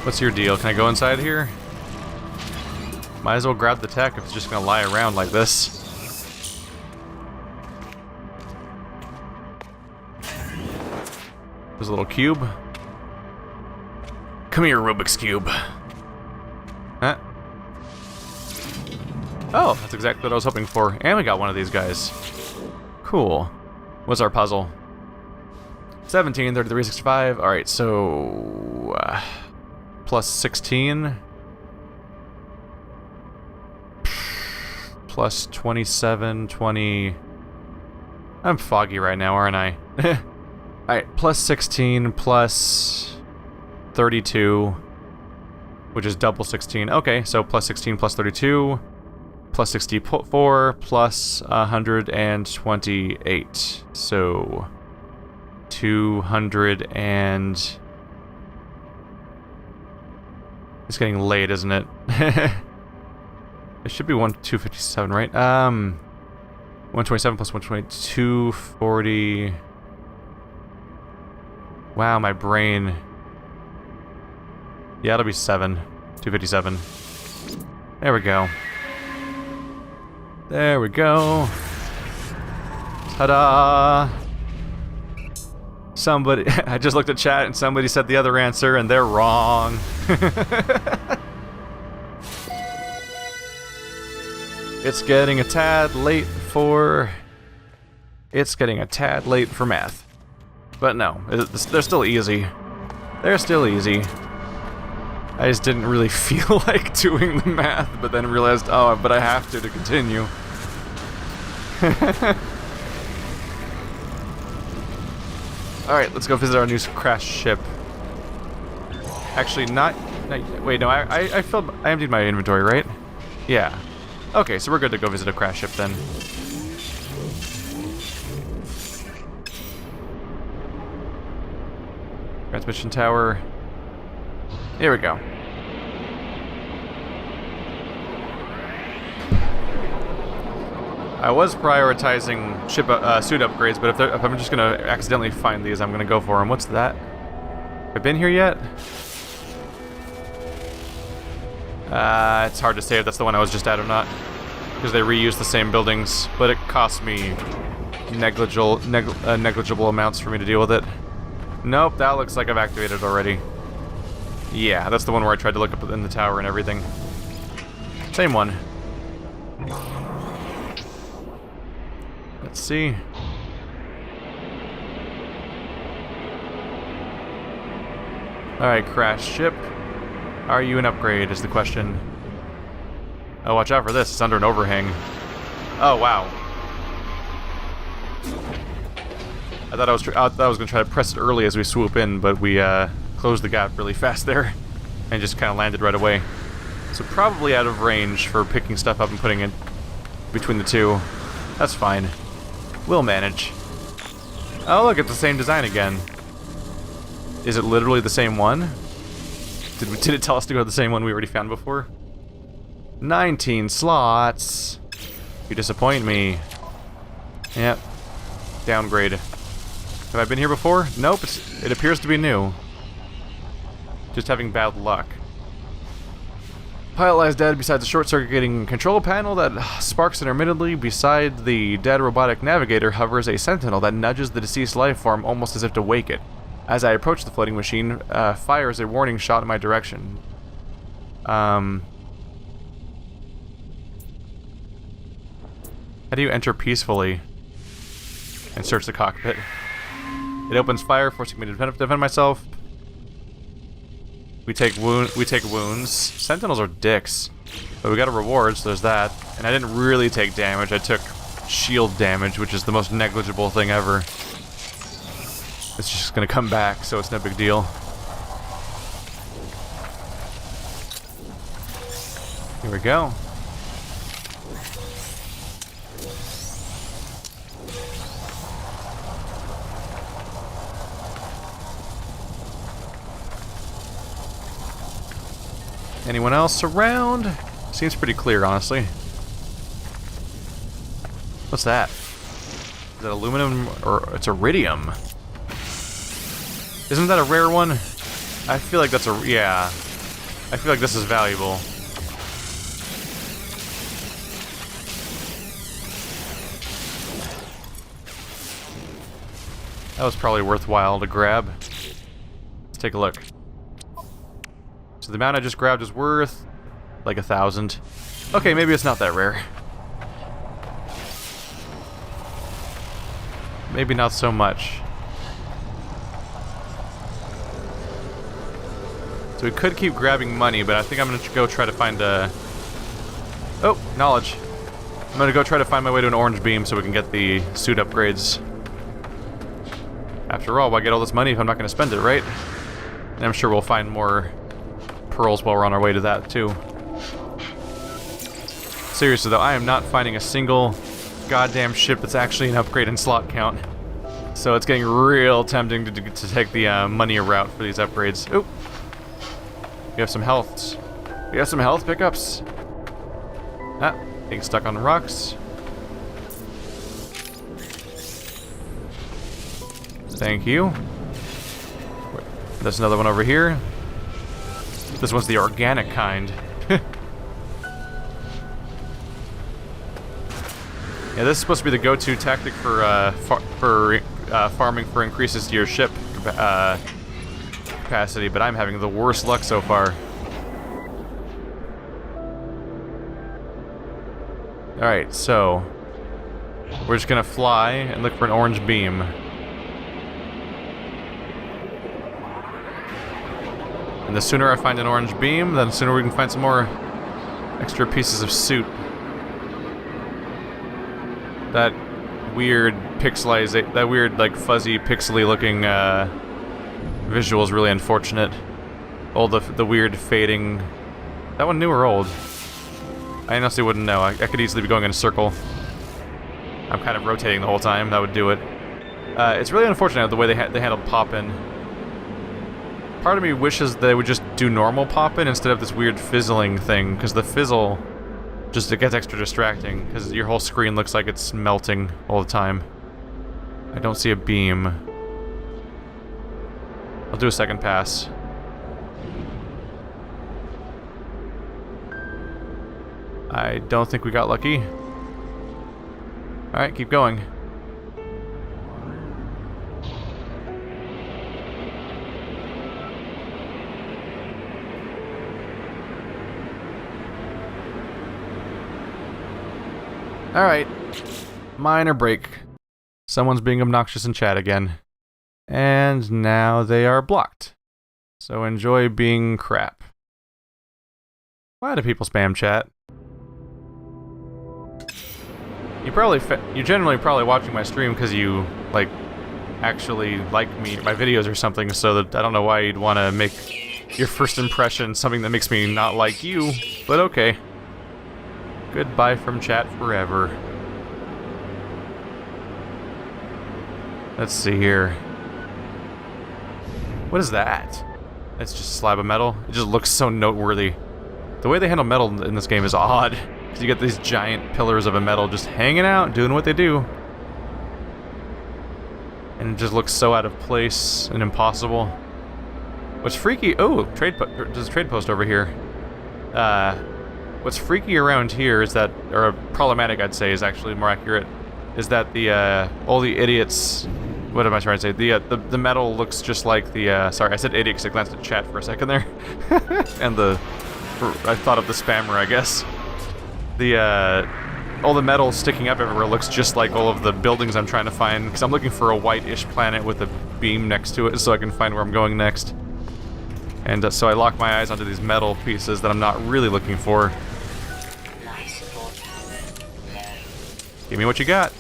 What's your deal? Can I go inside here? Might as well grab the tech if it's just gonna lie around like this. There's a little cube. Come here, Rubik's Cube. Huh? Oh, that's exactly what I was hoping for. And we got one of these guys. Cool. What's our puzzle? 17, 33, 65. Alright, so... plus 16. Plus 27, 20... I'm foggy right now, aren't I? Alright, plus 16, plus 32, which is double 16. Okay, so plus 16, plus 32, plus 64, plus 128. So 200 and... It's getting late, isn't it? It should be 257, right? 127 plus 122, 40... Wow, my brain. Yeah, it'll be 257. There we go. There we go. Ta-da! Somebody, I just looked at chat and somebody said the other answer and they're wrong. It's getting a tad late for... It's getting a tad late for math. But no, they're still easy. They're still easy. I just didn't really feel like doing the math, but then realized, oh, but I have to continue. Alright, let's go visit our new crashed ship. Actually, wait, no, I emptied my inventory, right? Yeah. Okay, so we're good to go visit a crashed ship then. Transmission tower. Here we go. I was prioritizing ship suit upgrades, but if I'm just gonna accidentally find these, I'm gonna go for them. What's that? Have I been here yet? It's hard to say if that's the one I was just at or not, because they reuse the same buildings, but it costs me negligible amounts for me to deal with it. Nope, that looks like I've activated already. Yeah, that's the one where I tried to look up in the tower and everything. Same one. Let's see. Alright, crash ship. Are you an upgrade is the question. Oh, watch out for this. It's under an overhang. Oh, wow. I thought I was going to try to press it early as we swoop in, but we closed the gap really fast there and just kind of landed right away. So probably out of range for picking stuff up and putting it between the two. That's fine. We'll manage. Oh, look, it's the same design again. Is it literally the same one? Did it tell us to go to the same one we already found before? 19 slots. You disappoint me. Yep. Downgrade. Have I been here before? Nope, it appears to be new. Just having bad luck. Pilot lies dead beside the short-circuiting control panel that sparks intermittently. Beside the dead robotic navigator hovers a sentinel that nudges the deceased life form almost as if to wake it. As I approach the floating machine, fires a warning shot in my direction. How do you enter peacefully and search the cockpit? It opens fire, forcing me to defend myself. We take wounds. Sentinels are dicks. But we got a reward, so there's that. And I didn't really take damage. I took shield damage, which is the most negligible thing ever. It's just gonna come back, so it's no big deal. Here we go. Anyone else around? Seems pretty clear, honestly. What's that? Is that aluminum or it's iridium? Isn't that a rare one? I feel like that's a... yeah. I feel like this is valuable. That was probably worthwhile to grab. Let's take a look. So the amount I just grabbed is worth like 1,000. Okay, maybe it's not that rare. Maybe not so much. So we could keep grabbing money, but I think I'm gonna go try to find a... Oh, knowledge. I'm gonna go try to find my way to an orange beam so we can get the suit upgrades. After all, why get all this money if I'm not gonna spend it, right? And I'm sure we'll find more pearls while we're on our way to that, too. Seriously, though, I am not finding a single goddamn ship that's actually an upgrade in slot count. So it's getting real tempting to take the money route for these upgrades. Oop! We have some healths. We have some health pickups. Ah, getting stuck on the rocks. Thank you. There's another one over here. This one's the organic kind. Yeah, this is supposed to be the go-to tactic for farming for increases to your ship capacity, but I'm having the worst luck so far. Alright, so we're just gonna fly and look for an orange beam. And the sooner I find an orange beam, then the sooner we can find some more extra pieces of suit. That weird that weird, like, fuzzy, pixely looking visual is really unfortunate. All the weird fading. That one new or old? I honestly wouldn't know. I could easily be going in a circle. I'm kind of rotating the whole time. That would do it. It's really unfortunate the way they handled pop-in. Part of me wishes they would just do normal pop-in instead of this weird fizzling thing, because the fizzle just, it gets extra distracting, because your whole screen looks like it's melting all the time. I don't see a beam. I'll do a second pass. I don't think we got lucky. Alright, keep going. Alright. Minor break. Someone's being obnoxious in chat again. And now they are blocked. So enjoy being crap. Why do people spam chat? You're generally probably watching my stream because you, like, actually like my videos or something, so that I don't know why you'd want to make your first impression something that makes me not like you, but okay. Goodbye from chat forever. Let's see here. What is that? It's just a slab of metal. It just looks so noteworthy. The way they handle metal in this game is odd. Because you get these giant pillars of a metal just hanging out, doing what they do. And it just looks so out of place and impossible. What's freaky... Oh, there's a trade post over here. What's freaky around here is that... Or problematic, I'd say, is actually more accurate. Is that the, all the idiots... What am I trying to say? The metal looks just like the, sorry, I said idiot because I glanced at chat for a second there. And I thought of the spammer, I guess. All the metal sticking up everywhere looks just like all of the buildings I'm trying to find, because I'm looking for a white-ish planet with a beam next to it so I can find where I'm going next. And so I lock my eyes onto these metal pieces that I'm not really looking for. Give me what you got.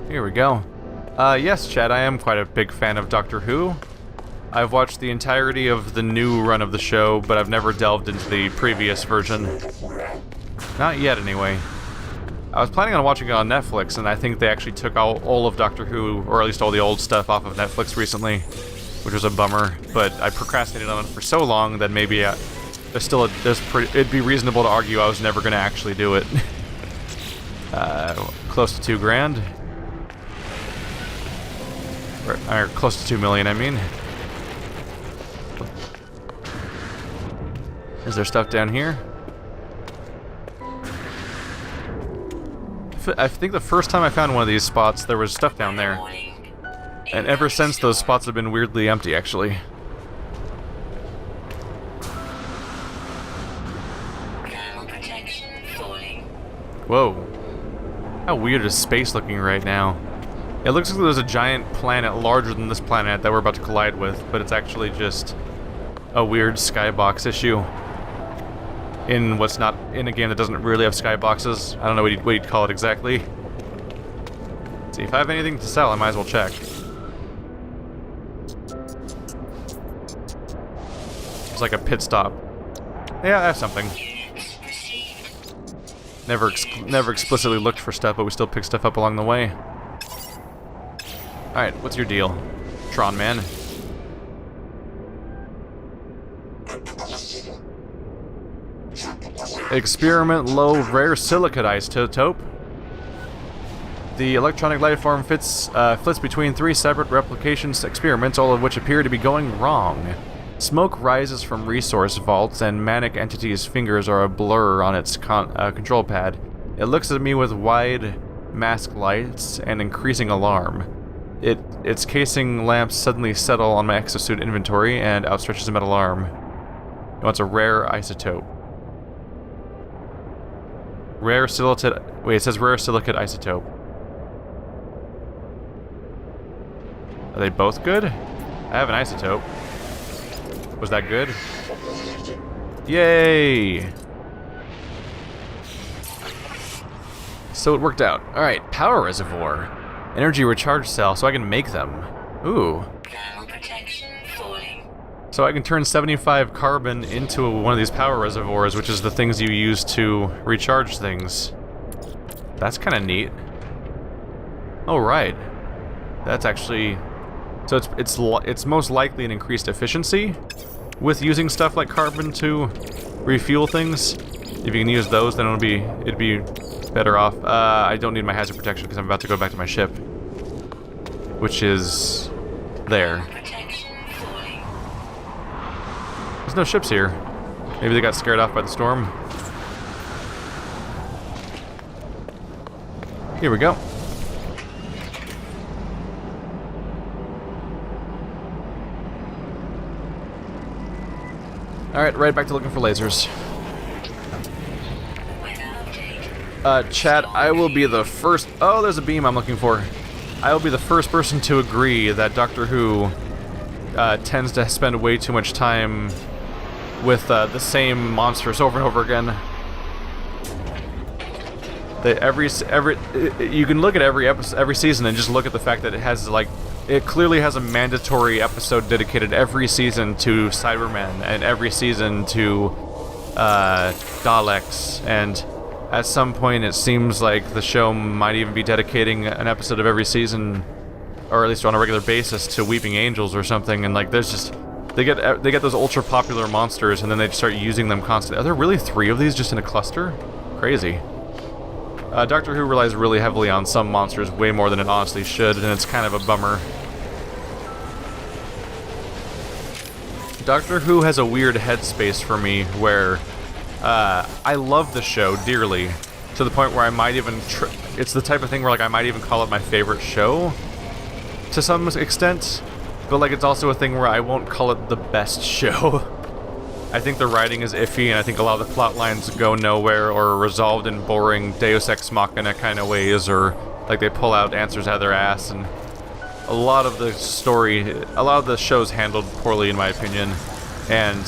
Here we go. Yes, chat, I am quite a big fan of Doctor Who. I've watched the entirety of the new run of the show, but I've never delved into the previous version. Not yet, anyway. I was planning on watching it on Netflix, and I think they actually took all of Doctor Who, or at least all the old stuff, off of Netflix recently, which was a bummer. But I procrastinated on it for so long that maybe it'd be reasonable to argue I was never going to actually do it. Close to $2 grand. Or close to 2 million, I mean. Is there stuff down here? I think the first time I found one of these spots, there was stuff down there. And ever since, those spots have been weirdly empty, actually. Whoa. How weird is space looking right now? It looks like there's a giant planet larger than this planet that we're about to collide with, but it's actually just a weird skybox issue. In what's not in a game that doesn't really have skyboxes. I don't know what you'd call it exactly. Let's see, if I have anything to sell, I might as well check. It's like a pit stop. Yeah, I have something. Never explicitly looked for stuff, but we still pick stuff up along the way. Alright, what's your deal, Tron man? Experiment low rare silicate isotope. The electronic life form flits between 3 separate replications experiments, all of which appear to be going wrong. Smoke rises from resource vaults, and manic entity's fingers are a blur on its control pad. It looks at me with wide mask lights and increasing alarm. Its casing lamps suddenly settle on my exosuit inventory and outstretches a metal arm. It wants a rare isotope. Rare silicate... Wait, it says rare silicate isotope. Are they both good? I have an isotope. Was that good? Yay! So it worked out. Alright, power reservoir. Energy recharge cell, so I can make them. Ooh. So I can turn 75 carbon into one of these power reservoirs, which is the things you use to recharge things. That's kind of neat. Oh, right. That's actually... So it's most likely an increased efficiency with using stuff like carbon to refuel things. If you can use those, then it'd be better off. I don't need my hazard protection because I'm about to go back to my ship, which is there. There's no ships here. Maybe they got scared off by the storm. Here we go. Alright, right back to looking for lasers. Chat, I will be the first... Oh, there's a beam I'm looking for. I will be the first person to agree that Doctor Who tends to spend way too much time with the same monsters over and over again. You can look at every season and just look at the fact that it has it clearly has a mandatory episode dedicated every season to Cybermen and every season to Daleks, and at some point it seems like the show might even be dedicating an episode of every season, or at least on a regular basis, to Weeping Angels or something. And like, there's just they get those ultra popular monsters, and then they start using them constantly. Are there really 3 of these just in a cluster? Crazy. Doctor Who relies really heavily on some monsters, way more than it honestly should, and it's kind of a bummer. Doctor Who has a weird headspace for me where I love the show dearly, to the point where I might even... it's the type of thing where like I might even call it my favorite show, to some extent, but like it's also a thing where I won't call it the best show. I think the writing is iffy, and I think a lot of the plot lines go nowhere or are resolved in boring Deus Ex Machina kind of ways, or like they pull out answers out of their ass, and a lot of the show's handled poorly in my opinion, and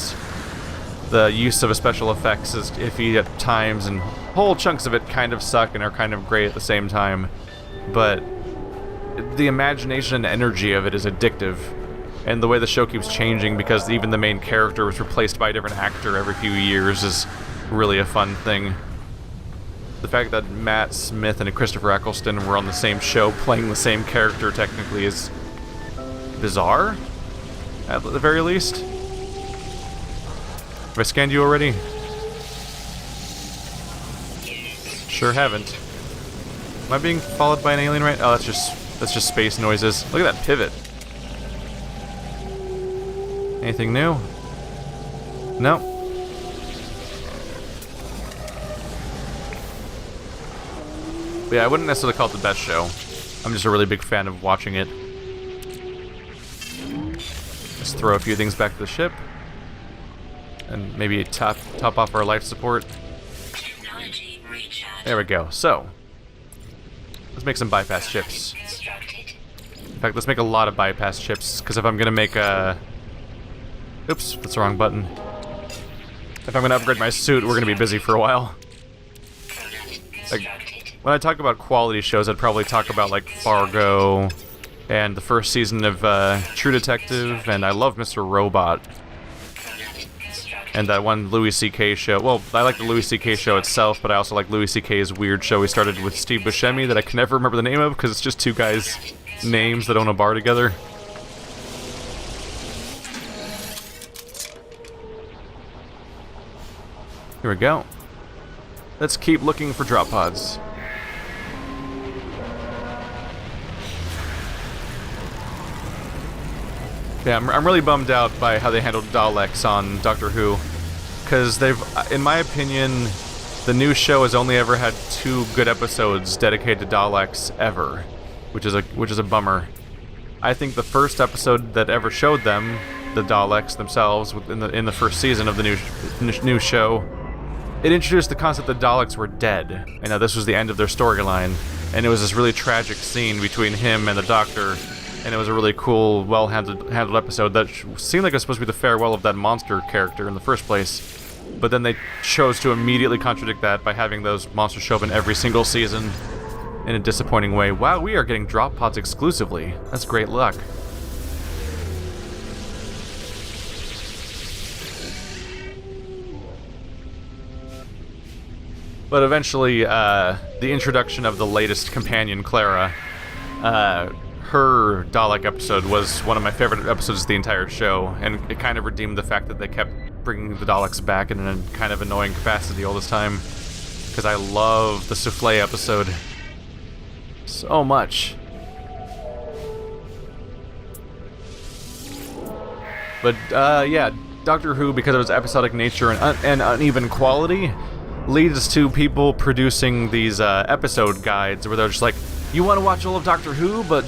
the use of special effects is iffy at times, and whole chunks of it kind of suck and are kind of great at the same time, but the imagination and energy of it is addictive. And the way the show keeps changing, because even the main character was replaced by a different actor every few years, is really a fun thing. The fact that Matt Smith and Christopher Eccleston were on the same show playing the same character technically is bizarre, at the very least. Have I scanned you already? Sure haven't. Am I being followed by an alien right? Oh, that's just space noises. Look at that pivot. Anything new? No. But yeah, I wouldn't necessarily call it the best show. I'm just a really big fan of watching it. Let's throw a few things back to the ship. And maybe top off our life support. There we go. So, let's make some bypass chips. In fact, let's make a lot of bypass chips, because if I'm gonna make a... Oops, that's the wrong button. If I'm gonna upgrade my suit, we're gonna be busy for a while. Like, when I talk about quality shows, I'd probably talk about, like, Fargo, and the first season of True Detective, and I love Mr. Robot. And that one Louis C.K. show. Well, I like the Louis C.K. show itself, but I also like Louis C.K.'s weird show he started with Steve Buscemi that I can never remember the name of, because it's just two guys' names that own a bar together. Here we go. Let's keep looking for drop pods. Yeah, I'm really bummed out by how they handled Daleks on Doctor Who, because they've, in my opinion, the new show has only ever had 2 good episodes dedicated to Daleks ever, which is a bummer. I think the first episode that ever showed them, the Daleks themselves, in the first season of the new show, it introduced the concept that Daleks were dead, and this was the end of their storyline, and it was this really tragic scene between him and the Doctor. And it was a really cool, well-handled episode that seemed like it was supposed to be the farewell of that monster character in the first place. But then they chose to immediately contradict that by having those monsters show up in every single season in a disappointing way. Wow, we are getting drop pods exclusively. That's great luck. But eventually, the introduction of the latest companion, Clara, her Dalek episode was one of my favorite episodes of the entire show, and it kind of redeemed the fact that they kept bringing the Daleks back in a kind of annoying capacity all this time, because I love the Souffle episode so much. But yeah, Doctor Who, because of its episodic nature and uneven quality, leads to people producing these episode guides where they're just like, you want to watch all of Doctor Who, but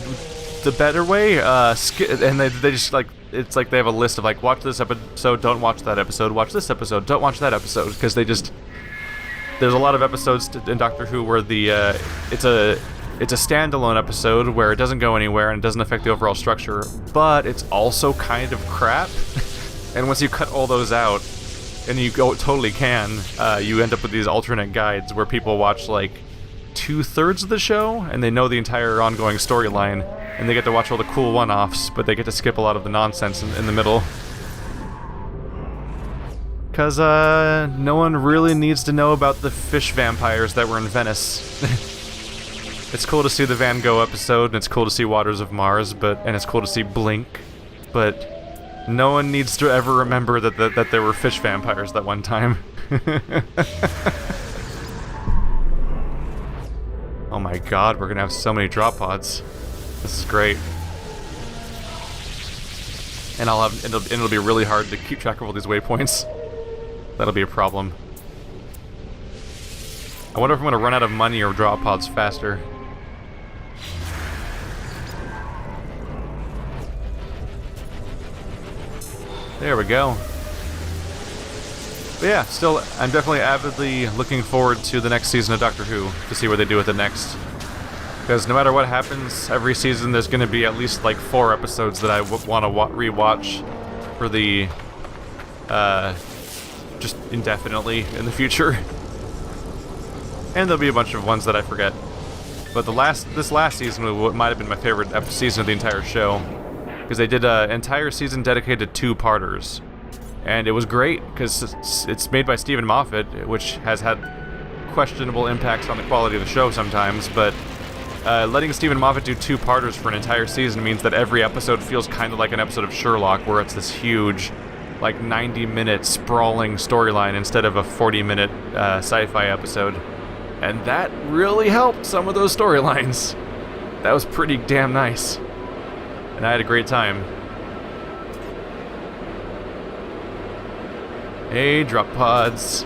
the better way? And they just, like, it's like they have a list of, like, watch this episode, don't watch that episode, watch this episode, don't watch that episode, because they just... There's a lot of episodes in Doctor Who where it's a standalone episode where it doesn't go anywhere and it doesn't affect the overall structure, but it's also kind of crap. And once you cut all those out, and you totally can, you end up with these alternate guides where people watch, like, 2/3 of the show, and they know the entire ongoing storyline, and they get to watch all the cool one-offs, but they get to skip a lot of the nonsense in the middle. Because, no one really needs to know about the fish vampires that were in Venice. It's cool to see the Van Gogh episode, and it's cool to see Waters of Mars, and it's cool to see Blink, but no one needs to ever remember that there were fish vampires that one time. Oh my god, we're gonna have so many drop pods. This is great. And it'll be really hard to keep track of all these waypoints. That'll be a problem. I wonder if I'm gonna run out of money or drop pods faster. There we go. But yeah, still, I'm definitely avidly looking forward to the next season of Doctor Who, to see what they do with it next. Because no matter what happens, every season there's going to be at least like 4 episodes that I want to rewatch for the, just indefinitely in the future. And there'll be a bunch of ones that I forget. But this last season might have been my favorite season of the entire show, because they did an entire season dedicated to 2-parters. And it was great, because it's made by Stephen Moffat, which has had questionable impacts on the quality of the show sometimes, but letting Stephen Moffat do 2-parters for an entire season means that every episode feels kind of like an episode of Sherlock, where it's this huge, like 90-minute sprawling storyline instead of a 40-minute sci-fi episode. And that really helped some of those storylines. That was pretty damn nice. And I had a great time. Hey, drop pods.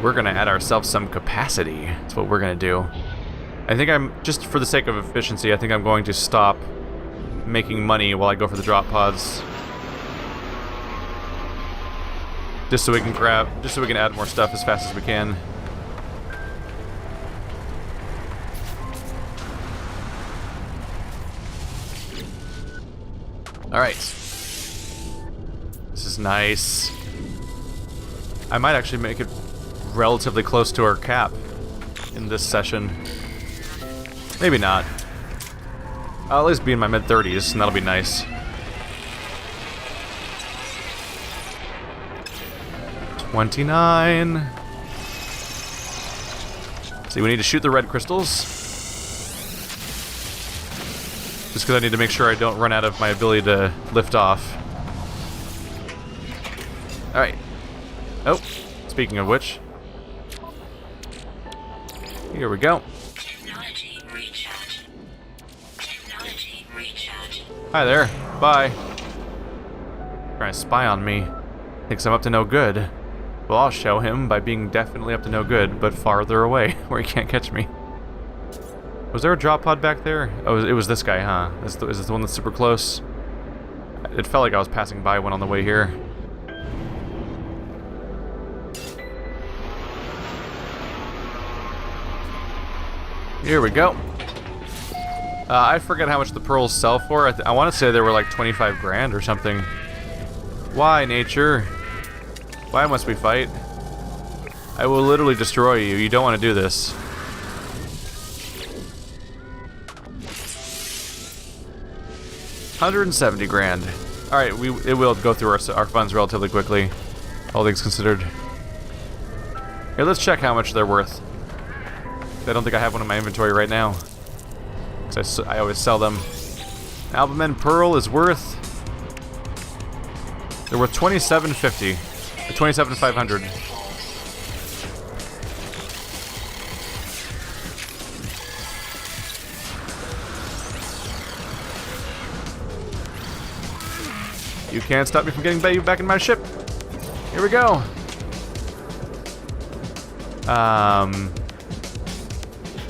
We're gonna add ourselves some capacity. That's what we're gonna do. I think I'm, just for the sake of efficiency, I think I'm going to stop making money while I go for the drop pods. Just so we can add more stuff as fast as we can. Alright. This is nice. I might actually make it relatively close to our cap in this session. Maybe not. I'll at least be in my mid-30s, and that'll be nice. $29. See, we need to shoot the red crystals. Just because I need to make sure I don't run out of my ability to lift off. Alright. Oh, speaking of which. Here we go. Technology recharge. Technology recharge. Hi there. Bye. Trying to spy on me. Thinks I'm up to no good. Well, I'll show him by being definitely up to no good, but farther away, where he can't catch me. Was there a drop pod back there? Oh, it was this guy, huh? Is this the one that's super close? It felt like I was passing by one on the way here. Here we go. I forget how much the pearls sell for. I want to say they were like 25 grand or something. Why, nature? Why must we fight? I will literally destroy you. You don't want to do this. $170 grand. Alright, it will go through our funds relatively quickly, all things considered. Here, let's check how much they're worth. I don't think I have one in my inventory right now, because I always sell them. Albumen Pearl is worth... They're worth $27.50. $27,500. You can't stop me from getting back in my ship. Here we go.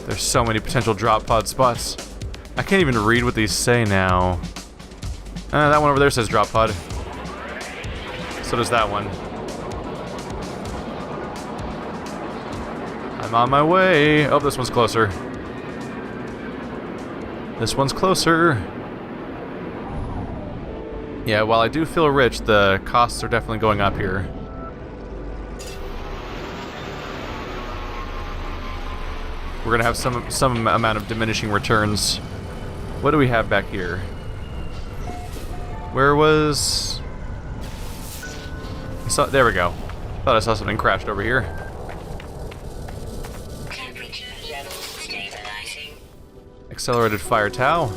There's so many potential drop pod spots. I can't even read what these say now. That one over there says drop pod. So does that one. I'm on my way. Oh, this one's closer. This one's closer. Yeah, while I do feel rich, the costs are definitely going up here. We're gonna have some amount of diminishing returns. What do we have back here? Where was... there we go. Thought I saw something crashed over here. Temperature levels stabilizing. Accelerated fire Tau.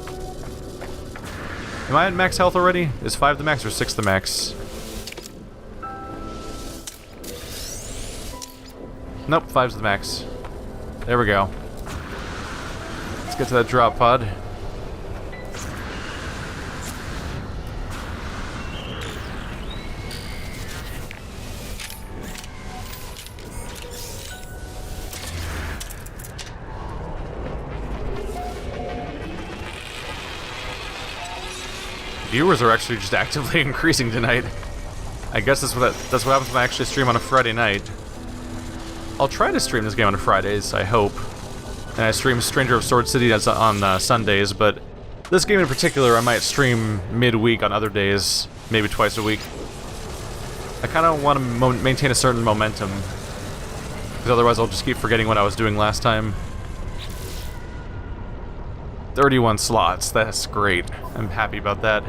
Am I at max health already? Is 5 the max or 6 the max? Nope, 5's the max. There we go. Let's get to that drop pod. Viewers are actually just actively increasing tonight. I guess that's what happens when I actually stream on a Friday night. I'll try to stream this game on Fridays, I hope. And I stream Stranger of Sword City on Sundays, but this game in particular I might stream midweek on other days, maybe twice a week. I kind of want to maintain a certain momentum, because otherwise I'll just keep forgetting what I was doing last time. 31 slots, that's great. I'm happy about that.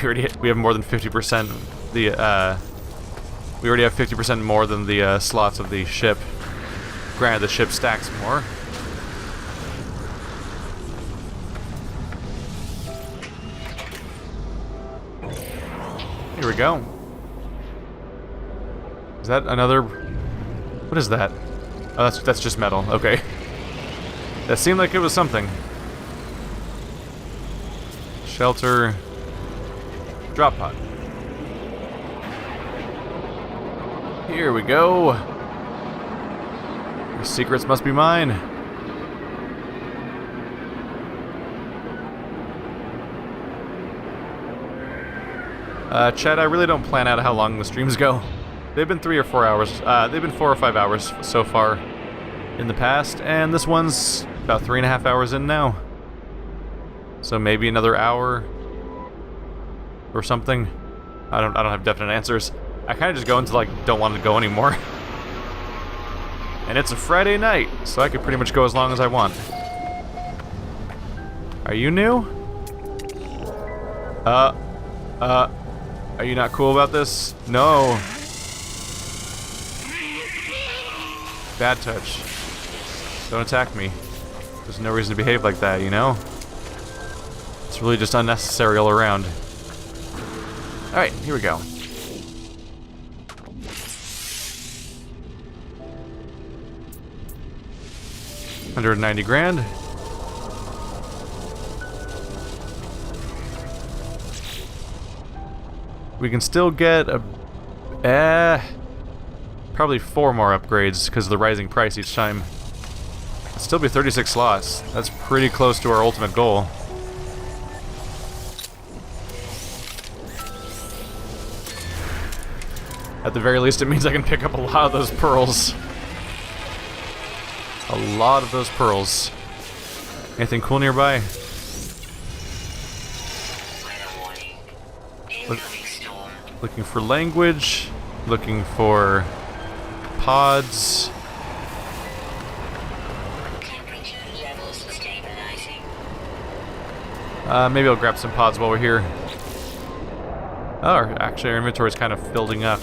We have more than 50%. We already have 50% more than the slots of the ship. Granted, the ship stacks more. Here we go. Is that another... What is that? Oh, that's just metal. Okay. That seemed like it was something. Shelter. Drop pod. Here we go. The secrets must be mine. Chad, I really don't plan out how long the streams go. They've been 3 or 4 hours. They've been 4 or 5 hours so far in the past, and this one's about 3.5 hours in now. So maybe another hour or something. I don't have definite answers. I kind of just go into like don't want to go anymore. And it's a Friday night, so I could pretty much go as long as I want. Are you new? Are you not cool about this? No. Bad touch. Don't attack me. There's no reason to behave like that, you know? It's really just unnecessary all around. Alright, here we go. $190 grand. We can still get a... probably 4 more upgrades because of the rising price each time. It'll still be 36 slots. That's pretty close to our ultimate goal. At the very least, it means I can pick up a lot of those pearls. A lot of those pearls. Anything cool nearby? Looking for language. Looking for pods. Temperature levels stabilizing. Maybe I'll grab some pods while we're here. Oh, actually our inventory's kind of building up.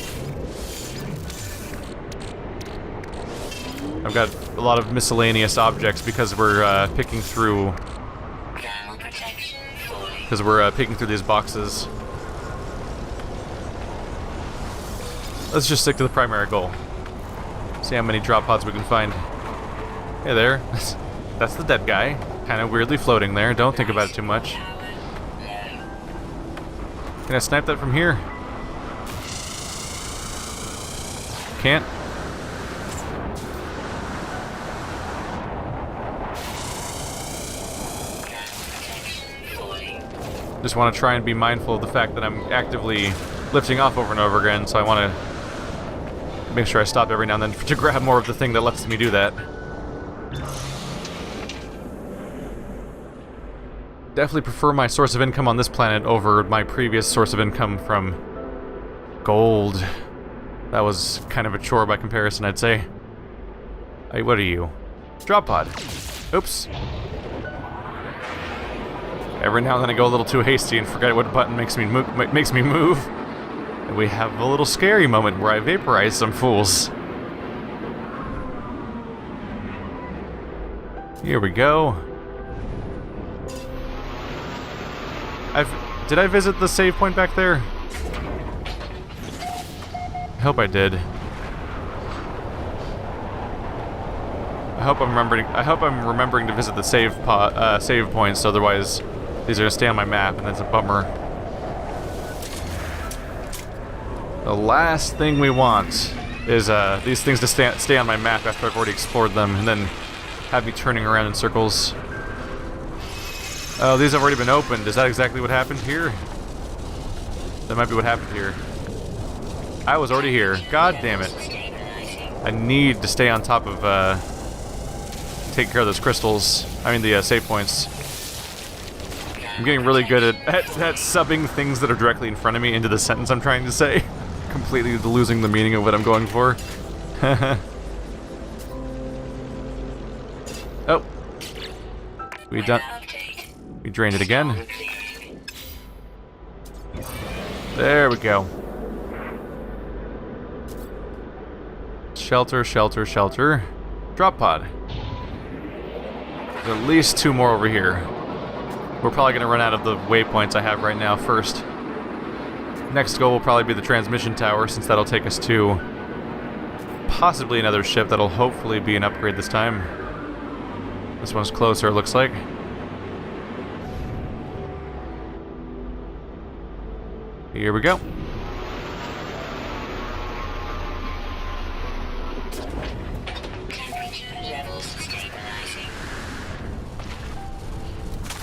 I've got a lot of miscellaneous objects because we're picking through... Thermal protection fully. Because we're picking through these boxes. Let's just stick to the primary goal. See how many drop pods we can find. Hey there. That's the dead guy. Kind of weirdly floating there. Don't think about it too much. Can I snipe that from here? Can't. Just want to try and be mindful of the fact that I'm actively lifting off over and over again, so I want to make sure I stop every now and then to grab more of the thing that lets me do that. Definitely prefer my source of income on this planet over my previous source of income from gold. That was kind of a chore by comparison, I'd say. Hey, what are you? Drop pod. Oops. Every now and then I go a little too hasty and forget what button makes me move. And we have a little scary moment where I vaporize some fools. Here we go. Did I visit the save point back there? I hope I did. I hope I'm remembering to visit the save points. Otherwise, these are gonna stay on my map, and that's a bummer. The last thing we want is these things to stay on my map after I've already explored them, and then have me turning around in circles. Oh, these have already been opened. Is that exactly what happened here? That might be what happened here. I was already here. God damn it. I need to stay on top of, take care of those crystals. I mean, the save points. I'm getting really good at subbing things that are directly in front of me into the sentence I'm trying to say. Completely losing the meaning of what I'm going for. Oh. We drained it again. There we go. Shelter, shelter, shelter. Drop pod. There's at least 2 more over here. We're probably going to run out of the waypoints I have right now first. Next goal will probably be the transmission tower, since that'll take us to possibly another ship that'll hopefully be an upgrade this time. This one's closer, it looks like. Here we go.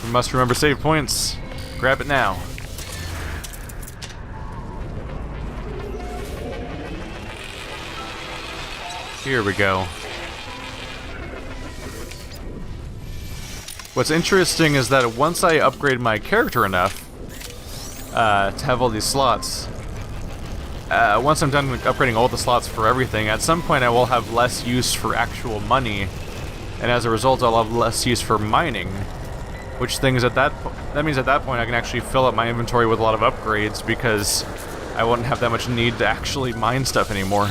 We must remember save points. Grab it now. Here we go. What's interesting is that once I upgrade my character enough to have all these slots, once I'm done upgrading all the slots for everything, at some point I will have less use for actual money, and as a result I'll have less use for mining, which things at that means at that point I can actually fill up my inventory with a lot of upgrades because I won't have that much need to actually mine stuff anymore.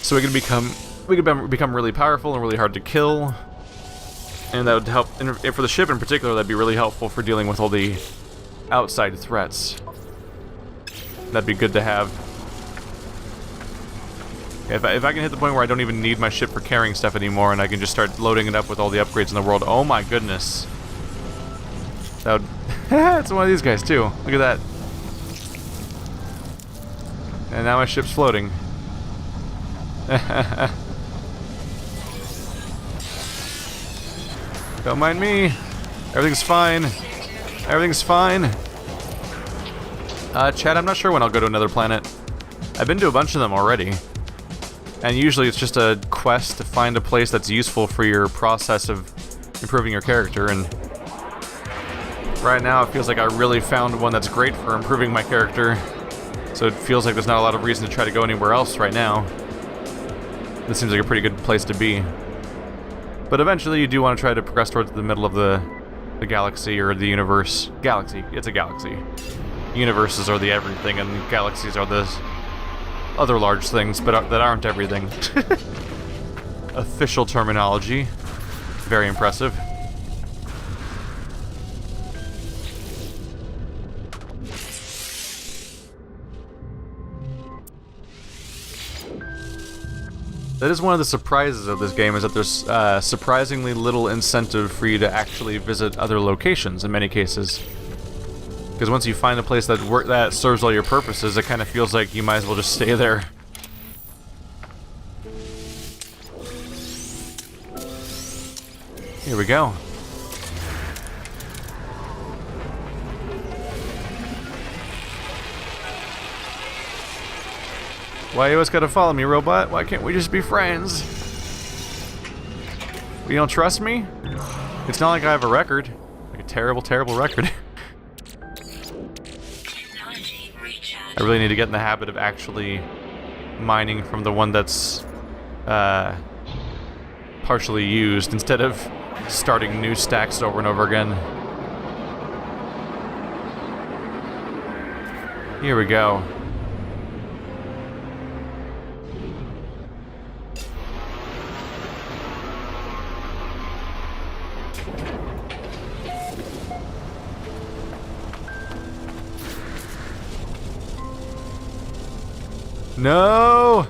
So we can become really powerful and really hard to kill, and that would help. And for the ship in particular, that'd be really helpful for dealing with all the outside threats. That'd be good to have. If I can hit the point where I don't even need my ship for carrying stuff anymore, and I can just start loading it up with all the upgrades in the world. Oh my goodness! That would. It's one of these guys too. Look at that. And now my ship's floating. Don't mind me. Everything's fine. Everything's fine. Chad, I'm not sure when I'll go to another planet. I've been to a bunch of them already. And usually it's just a quest to find a place that's useful for your process of improving your character, and right now it feels like I really found one that's great for improving my character. So it feels like there's not a lot of reason to try to go anywhere else right now. This seems like a pretty good place to be. But eventually you do want to try to progress towards the middle of the galaxy, or the universe. Galaxy. It's a galaxy. Universes are the everything, and galaxies are the other large things, but that aren't everything. Official terminology. Very impressive. That is one of the surprises of this game, is that there's surprisingly little incentive for you to actually visit other locations in many cases. Because once you find a place that serves all your purposes, it kind of feels like you might as well just stay there. Here we go. Why you always gotta follow me, robot? Why can't we just be friends? You don't trust me? It's not like I have a record. Like a terrible, terrible record. I really need to get in the habit of actually mining from the one that's partially used, instead of starting new stacks over and over again. Here we go. No!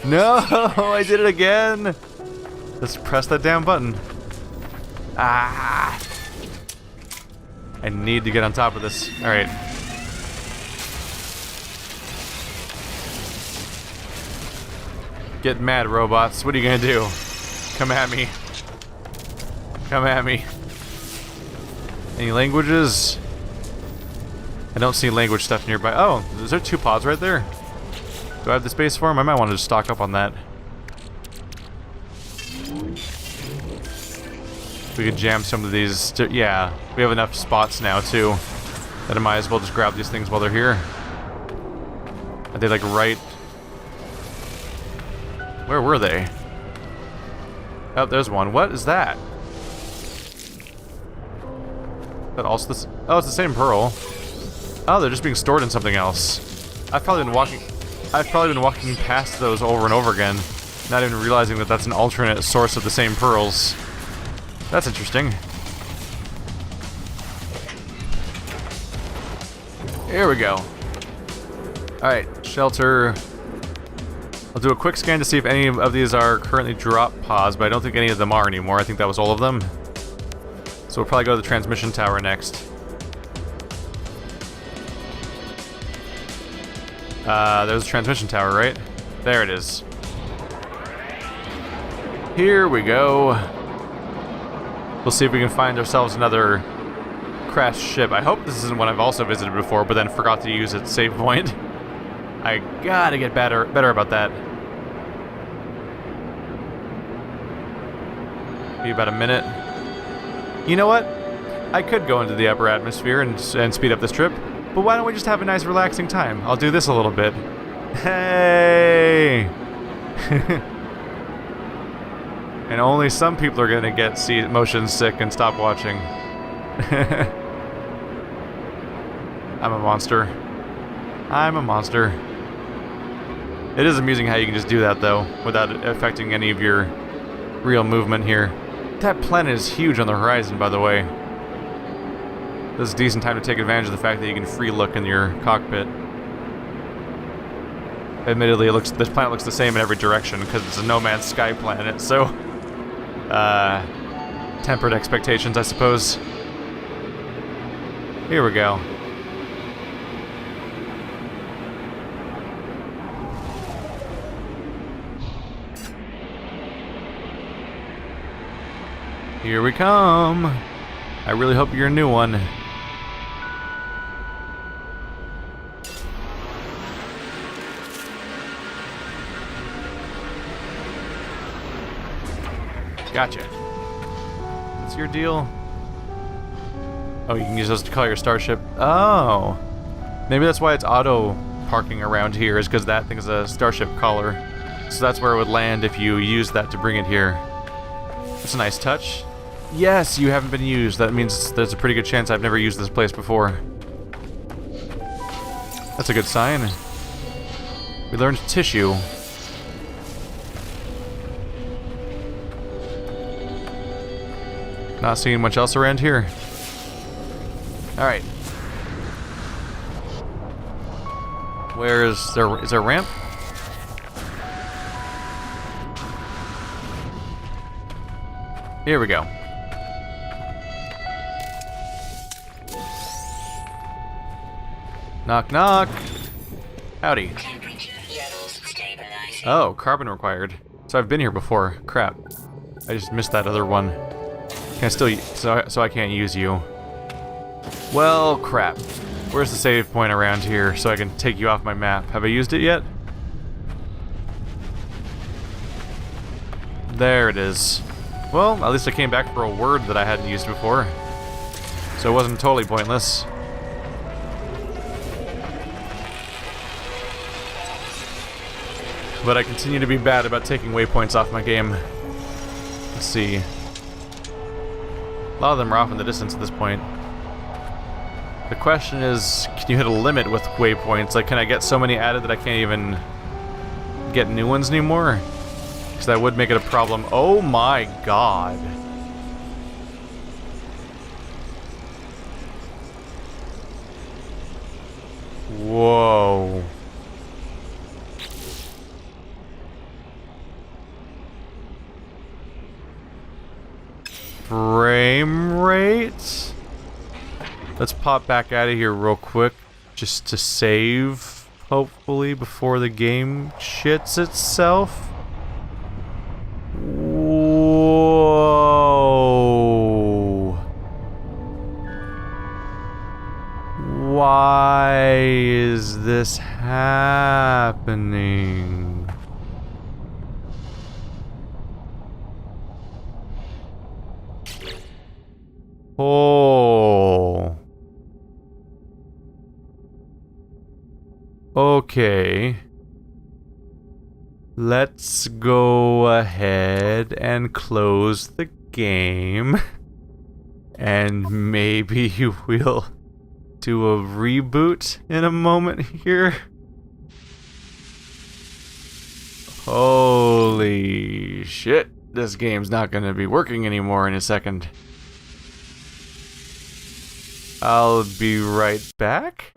No! I did it again! Let's press that damn button. Ah! I need to get on top of this. Alright. Get mad, robots. What are you gonna do? Come at me. Come at me. Any languages? I don't see language stuff nearby. Oh, is there 2 pods right there? Do I have the space for them? I might want to just stock up on that. We could jam some of these. Yeah, we have enough spots now too that I might as well just grab these things while they're here. Are they like right? Where were they? Oh, there's one. What is that? But also this. Oh, it's the same pearl. Oh, they're just being stored in something else. I've probably been walking past those over and over again, not even realizing that that's an alternate source of the same pearls. That's interesting. Here we go. Alright, shelter. I'll do a quick scan to see if any of these are currently drop pods, but I don't think any of them are anymore. I think that was all of them. So we'll probably go to the transmission tower next. There's a transmission tower, right? There it is. Here we go. We'll see if we can find ourselves another crashed ship. I hope this isn't one I've also visited before, but then forgot to use its save point. I gotta get better about that. Be about a minute. You know what? I could go into the upper atmosphere and speed up this trip, but why don't we just have a nice relaxing time? I'll do this a little bit. Hey! And only some people are gonna get motion sick and stop watching. I'm a monster. I'm a monster. It is amusing how you can just do that, though, without affecting any of your real movement here. That planet is huge on the horizon, by the way. This is a decent time to take advantage of the fact that you can free look in your cockpit. Admittedly, this planet looks the same in every direction because it's a No Man's Sky planet, so tempered expectations, I suppose. Here we go. Here we come. I really hope you're a new one. Gotcha. What's your deal? Oh, you can use those to call your starship. Oh. Maybe that's why it's auto parking around here, is because that thing is a starship caller. So that's where it would land if you use that to bring it here. That's a nice touch. Yes, you haven't been used. That means there's a pretty good chance I've never used this place before. That's a good sign. We learned tissue. Not seeing much else around here. Alright. Where is there a ramp? Here we go. Knock knock. Howdy. Temperature levels stabilizing. Oh, carbon required. So I've been here before. Crap. I just missed that other one. Can I still so I can't use you. Well, crap. Where's the save point around here so I can take you off my map? Have I used it yet? There it is. Well, at least I came back for a word that I hadn't used before. So it wasn't totally pointless. But I continue to be bad about taking waypoints off my game. Let's see. A lot of them are off in the distance at this point. The question is, can you hit a limit with waypoints? Like, can I get so many added that I can't even get new ones anymore? Because that would make it a problem. Oh my god. Whoa. Frame rate? Let's pop back out of here real quick just to save, hopefully, before the game shits itself. Whoa. Why is this happening? Oh. Okay. Let's go ahead and close the game. And maybe we'll do a reboot in a moment here. Holy shit. This game's not gonna be working anymore in a second. I'll be right back.